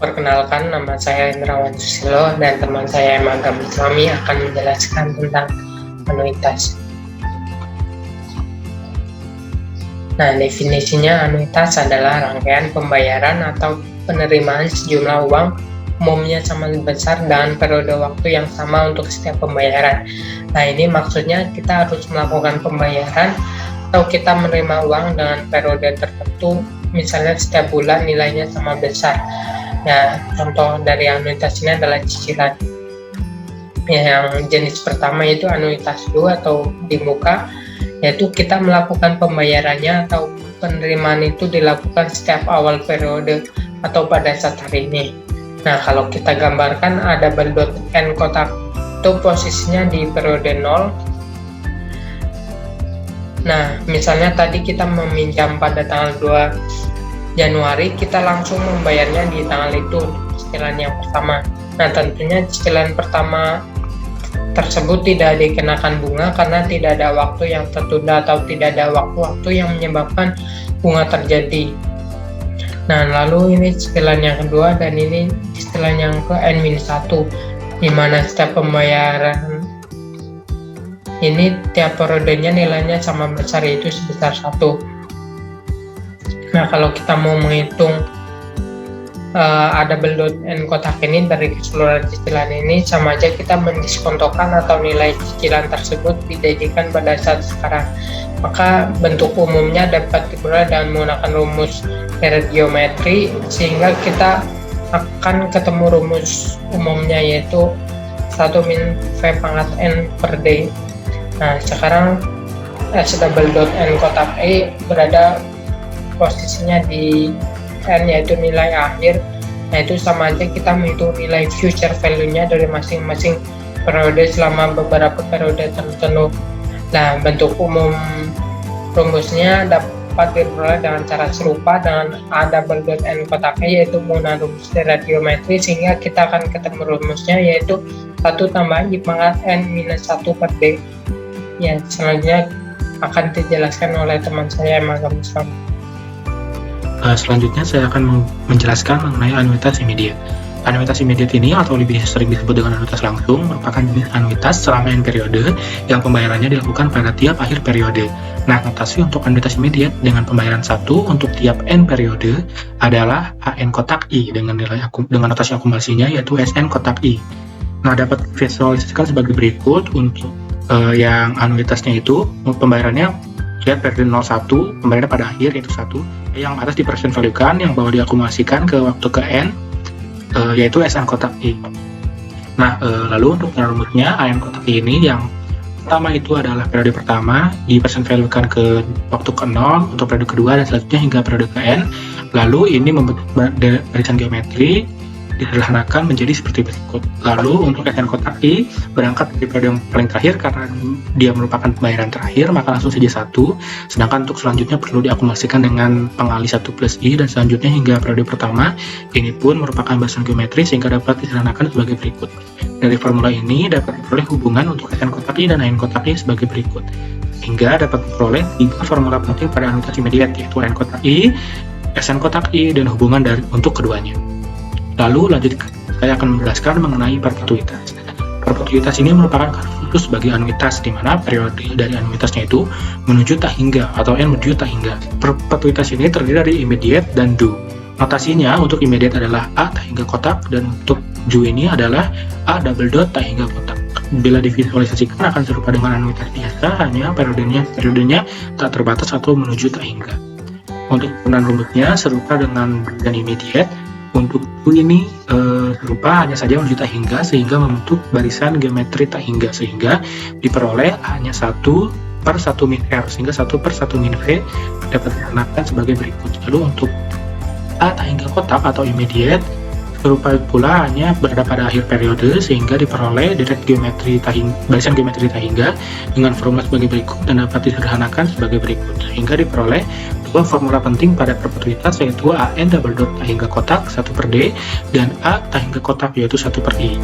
Perkenalkan, nama saya Indrawan Susilo dan teman saya Magam Islami akan menjelaskan tentang anuitas. Nah, definisinya anuitas adalah rangkaian pembayaran atau penerimaan sejumlah uang umumnya sama besar dan periode waktu yang sama untuk setiap pembayaran. Nah, ini maksudnya kita harus melakukan pembayaran atau kita menerima uang dengan periode tertentu, misalnya setiap bulan nilainya sama besar. Nah, contoh dari anuitas ini adalah cicilan. Yang jenis pertama itu anuitas due atau di muka, yaitu kita melakukan pembayarannya atau penerimaan itu dilakukan setiap awal periode atau pada saat hari ini. Nah, kalau kita gambarkan ada double N kotak itu posisinya di periode 0. Nah, misalnya tadi kita meminjam pada tanggal 2 Januari, kita langsung membayarnya di tanggal itu cicilan yang pertama. Nah, tentunya cicilan pertama tersebut tidak dikenakan bunga karena tidak ada waktu yang tertunda atau tidak ada waktu-waktu yang menyebabkan bunga terjadi. Nah, lalu ini cicilan yang kedua dan ini cicilan yang ke N-1, di mana setiap pembayaran ini tiap periodenya nilainya sama besar, yaitu sebesar 1. Nah, kalau kita mau menghitung ada N kotak ini dari keseluruhan cicilan ini, sama aja kita mendiskontokan atau nilai cicilan tersebut dijadikan pada saat sekarang. Maka bentuk umumnya dapat diperoleh dengan menggunakan rumus deret geometri, sehingga kita akan ketemu rumus umumnya, yaitu 1 min V pangkat N per D. Nah, sekarang S N kotak E berada posisinya di N, yaitu nilai akhir. Nah, itu sama aja kita menghitung nilai future value-nya dari masing-masing periode selama beberapa periode tertentu. Nah, bentuk umum rumusnya dapat diperoleh dengan cara serupa dengan A N kotak E, yaitu menggunakan rumus deret geometri, sehingga kita akan ketemu rumusnya, yaitu 1 tambah I pangkat N minus 1 per D. Ya, selanjutnya akan dijelaskan oleh teman saya Magam Islami. Selanjutnya saya akan menjelaskan mengenai anuitas immediate. Anuitas immediate ini atau lebih sering disebut dengan anuitas langsung merupakan jenis anuitas selama N periode yang pembayarannya dilakukan pada tiap akhir periode. Nah, notasi untuk anuitas immediate dengan pembayaran 1 untuk tiap N periode adalah AN kotak I dengan notasi akumulasinya yaitu SN kotak I. Nah, dapat visualisasikan sebagai berikut. Untuk yang anuitasnya itu pembayarannya lihat periode 01, pembayarannya pada akhir yaitu 1, yang atas di present value kan, yang bawah diakumulasikan ke waktu ke N, yaitu SN kotak I. Nah, lalu untuk rumusnya AN kotak I ini yang pertama itu adalah periode pertama, di present value kan ke waktu ke 0 untuk periode kedua dan selanjutnya hingga periode ke N. Lalu ini membentuk barisan geometri disederhanakan menjadi seperti berikut. Lalu untuk SN kotak I berangkat dari periode yang paling terakhir karena dia merupakan pembayaran terakhir, maka langsung saja 1. Sedangkan untuk selanjutnya perlu diakumulasikan dengan pengali 1 plus I dan selanjutnya hingga periode pertama. Ini pun merupakan barisan geometri sehingga dapat disederhanakan sebagai berikut. Dari formula ini dapat diperoleh hubungan untuk SN kotak I dan AN kotak I sebagai berikut. Sehingga dapat diperoleh 3 formula penting pada anuitas immediate, yaitu AN kotak I, SN kotak I, dan hubungan untuk keduanya. Lalu lanjut, saya akan menjelaskan mengenai perpetuitas. Perpetuitas ini merupakan khusus bagi anuitas, di mana periode dari anuitasnya itu menuju tak hingga atau N menuju tak hingga. Perpetuitas ini terdiri dari immediate dan due. Notasinya untuk immediate adalah A tak hingga kotak, dan untuk due ini adalah A double dot tak hingga kotak. Bila divisualisasikan akan serupa dengan anuitas biasa, hanya periodenya tak terbatas atau menuju tak hingga. Untuk penggunaan rumusnya serupa dengan dan immediate. Untuk ini serupa, hanya saja menuju tak hingga sehingga membentuk barisan geometri tak hingga, sehingga diperoleh hanya 1 per 1 min R, sehingga 1 per 1 min V dapat digunakan sebagai berikut. Lalu untuk A tak hingga kotak atau immediate serupa pula, hanya berada pada akhir periode sehingga diperoleh deret geometri barisan geometri tak hingga dengan formula sebagai berikut dan dapat disederhanakan sebagai berikut, sehingga diperoleh 2 formula penting pada perpetuitas, yaitu AN double dot tak hingga kotak 1 per D dan A tak hingga kotak yaitu 1 per I.